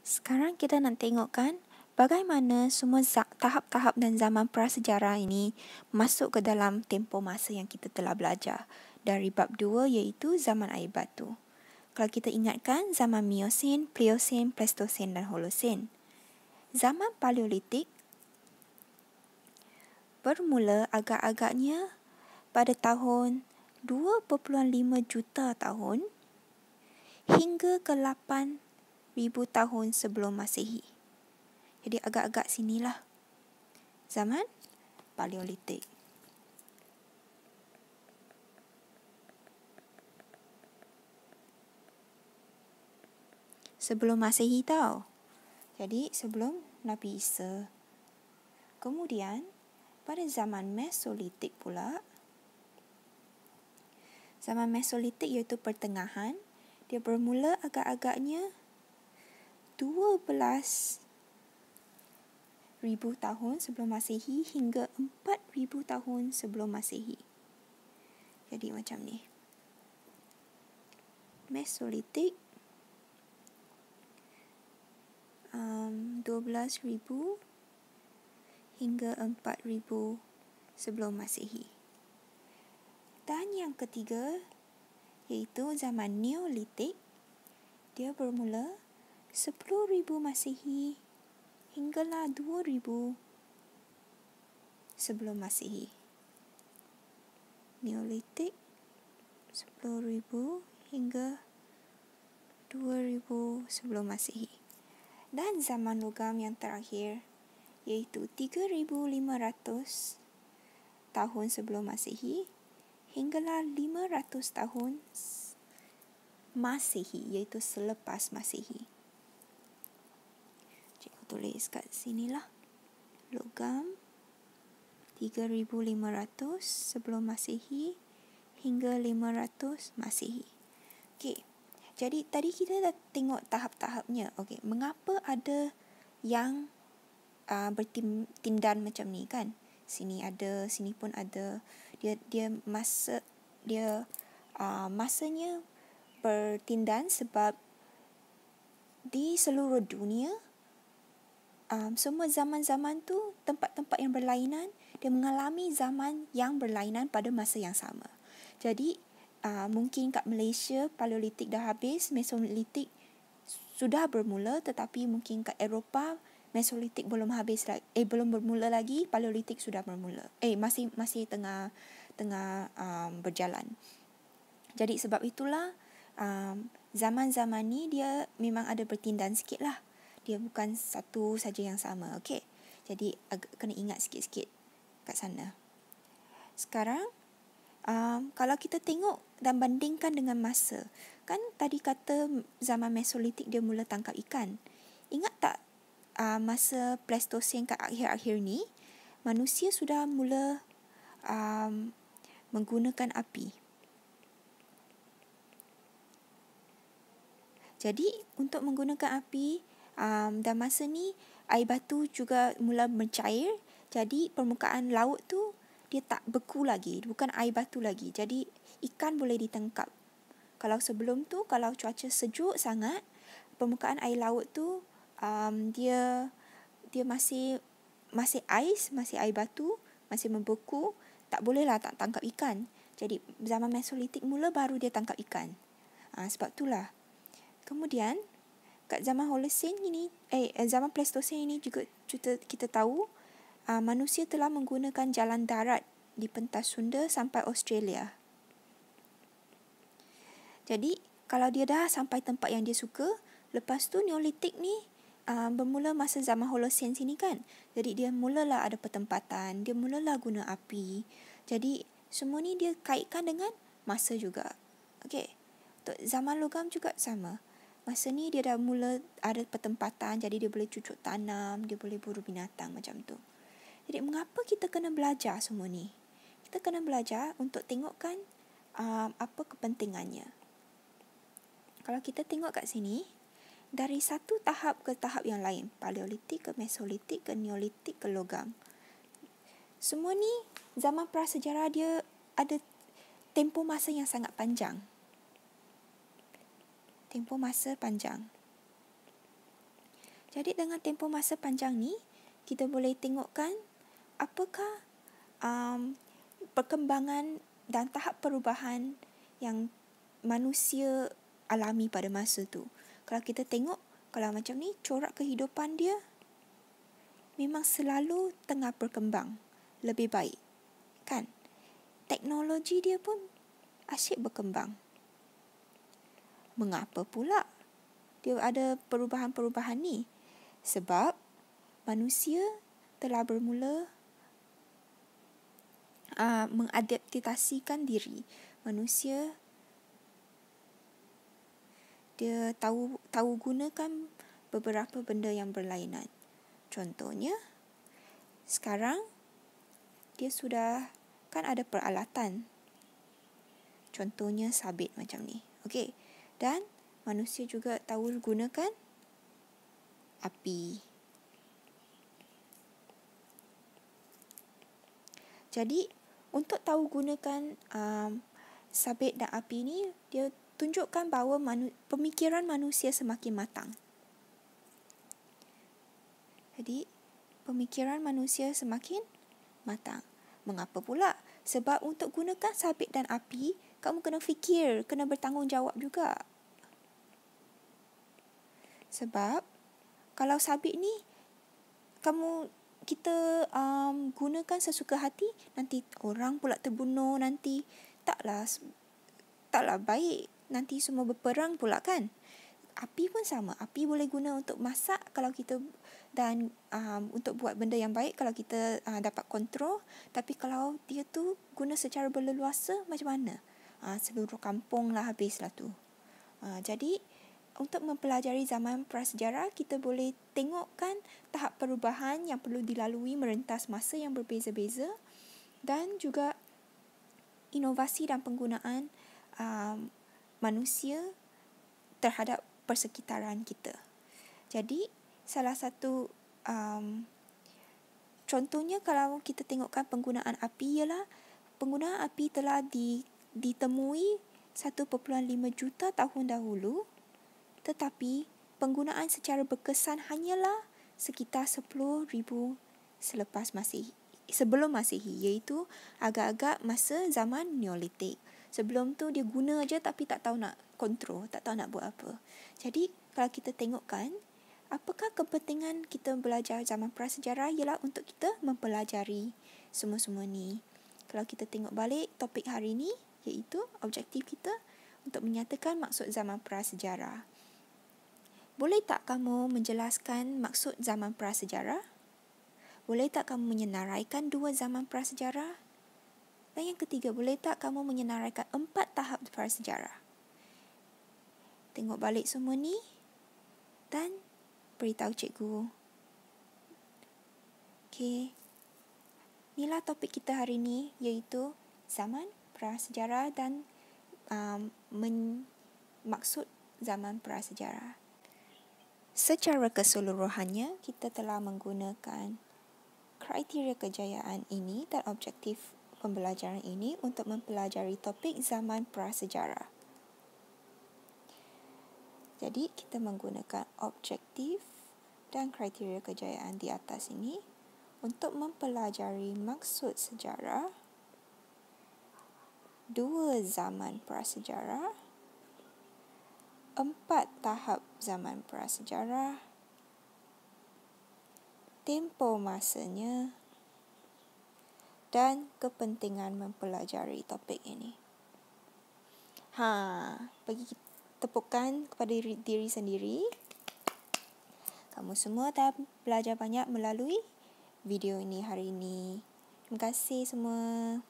Sekarang kita nak tengokkan bagaimana semua tahap-tahap dan zaman prasejarah ini masuk ke dalam tempoh masa yang kita telah belajar dari bab 2 iaitu zaman air batu. Kalau kita ingatkan zaman Miosen, Pliocene, Pleistocene dan Holocene. Zaman Paleolitik bermula agak-agaknya pada tahun 2.5 juta tahun hingga ke 8,000 tahun sebelum Masehi. Jadi agak-agak sinilah zaman Paleolitik. Sebelum Masehi tau. Jadi sebelum Nabi Isa. Kemudian pada zaman Mesolitik pula. Zaman Mesolitik iaitu pertengahan. Dia bermula agak-agaknya 12,000 tahun sebelum Masehi hingga 4,000 tahun sebelum Masehi. Jadi macam ni. Mesolitik 12,000 hingga 4,000 sebelum Masehi. Dan yang ketiga iaitu zaman Neolitik. Dia bermula 10,000 Masehi hinggalah 2,000 sebelum Masehi. Neolitik 10,000 hingga 2,000 sebelum Masehi. Dan zaman logam yang terakhir iaitu 3,500 tahun sebelum Masehi hinggalah 500 tahun Masehi iaitu selepas Masehi. Cikgu tulis kat sinilah. Logam 3,500 sebelum Masehi hingga 500 Masehi. Okey. Jadi tadi kita dah tengok tahap-tahapnya. Okey, mengapa ada yang bertindan macam ni kan? Sini ada, sini pun ada. Dia masanya bertindan sebab di seluruh dunia semua zaman-zaman tu tempat-tempat yang berlainan dia mengalami zaman yang berlainan pada masa yang sama. Jadi mungkin kat Malaysia Paleolitik dah habis, Mesolitik sudah bermula, tetapi mungkin kat Eropah Mesolitik belum habis belum bermula lagi, Paleolitik sudah bermula. Masih tengah berjalan. Jadi sebab itulah zaman-zaman ni dia memang ada bertindan sikit lah. Dia bukan satu saja yang sama. Okey. Jadi kena ingat sikit-sikit kat sana. Sekarang kalau kita tengok dan bandingkan dengan masa, kan tadi kata zaman Mesolitik dia mula tangkap ikan. Ingat tak masa Pleistocene kat akhir-akhir ni, manusia sudah mula menggunakan api. Jadi untuk menggunakan api dan masa ni air batu juga mula mencair. Jadi permukaan laut tu dia tak beku lagi, bukan air batu lagi. Jadi ikan boleh ditangkap. Kalau sebelum tu, kalau cuaca sejuk sangat, permukaan air laut tu dia masih ais, masih air batu, masih membeku, tak bolehlah tak tangkap ikan. Jadi zaman Mesolitik mula baru dia tangkap ikan. Sebab itulah. Kemudian kat zaman Holocene ini, zaman Pleistocene ini juga kita tahu manusia telah menggunakan jalan darat di pentas Sunda sampai Australia. Jadi kalau dia dah sampai tempat yang dia suka, lepas tu Neolitik ni bermula masa zaman Holocene sini kan. Jadi dia mulalah ada pertempatan, dia mulalah guna api. Jadi semua ni dia kaitkan dengan masa juga. Okey. Untuk zaman logam juga sama. Masa ni dia dah mula ada pertempatan, jadi dia boleh cucuk tanam, dia boleh buru binatang macam tu. Jadi mengapa kita kena belajar semua ni? Kita kena belajar untuk tengokkan apa kepentingannya. Kalau kita tengok kat sini, dari satu tahap ke tahap yang lain, Paleolitik ke Mesolitik ke Neolitik ke logam. Semua ni zaman prasejarah dia ada tempoh masa yang sangat panjang. Tempoh masa panjang. Jadi dengan tempoh masa panjang ni, kita boleh tengokkan apakah perkembangan dan tahap perubahan yang manusia alami pada masa tu. Kalau kita tengok, kalau macam ni, corak kehidupan dia memang selalu tengah berkembang lebih baik, kan? Teknologi dia pun asyik berkembang. Mengapa pula dia ada perubahan-perubahan ni? Sebab manusia telah bermula mengadaptasikan diri. Manusia dia tahu gunakan beberapa benda yang berlainan. Contohnya, sekarang dia sudah kan ada peralatan. Contohnya sabit macam ni. Okey. Dan manusia juga tahu gunakan api. Jadi, untuk tahu gunakan sabit dan api ni, dia tunjukkan bahawa pemikiran manusia semakin matang. Jadi, pemikiran manusia semakin matang. Mengapa pula? Sebab untuk gunakan sabit dan api, kamu kena fikir, kena bertanggungjawab juga. Sebab, kalau sabit ni, kita gunakan sesuka hati, nanti orang pula terbunuh, nanti taklah baik, nanti semua berperang pula, kan? Api pun sama. Api boleh guna untuk masak kalau kita dan untuk buat benda yang baik kalau kita dapat kontrol. Tapi kalau dia tu guna secara berleluasa, macam mana? Seluruh kampung lah habislah tu. Jadi untuk mempelajari zaman prasejarah, kita boleh tengokkan tahap perubahan yang perlu dilalui merentas masa yang berbeza-beza dan juga inovasi dan penggunaan manusia terhadap persekitaran kita. Jadi, salah satu contohnya kalau kita tengokkan penggunaan api ialah penggunaan api telah ditemui 1.5 juta tahun dahulu, tetapi penggunaan secara berkesan hanyalah sekitar 10,000 sebelum Masihi, iaitu agak-agak masa zaman Neolitik. Sebelum tu dia guna aja tapi tak tahu nak kontrol, tak tahu nak buat apa. Jadi kalau kita tengokkan, apakah kepentingan kita belajar zaman prasejarah ialah untuk kita mempelajari semua-semua ni. Kalau kita tengok balik topik hari ni, iaitu objektif kita untuk menyatakan maksud zaman prasejarah. Boleh tak kamu menjelaskan maksud zaman prasejarah? Boleh tak kamu menyenaraikan 2 zaman prasejarah? Dan yang ketiga, boleh tak kamu menyenaraikan 4 tahap prasejarah? Tengok balik semua ni dan beritahu cikgu. Okey. Inilah topik kita hari ni, iaitu zaman prasejarah dan maksud zaman prasejarah. Secara keseluruhannya, kita telah menggunakan kriteria kejayaan ini dan objektif pembelajaran ini untuk mempelajari topik zaman prasejarah. Jadi, kita menggunakan objektif dan kriteria kejayaan di atas ini untuk mempelajari maksud sejarah, 2 zaman prasejarah, 4 tahap zaman prasejarah, tempoh masanya, dan kepentingan mempelajari topik ini. Bagi tepukan kepada diri sendiri. Kamu semua dah belajar banyak melalui video ini hari ini. Terima kasih semua.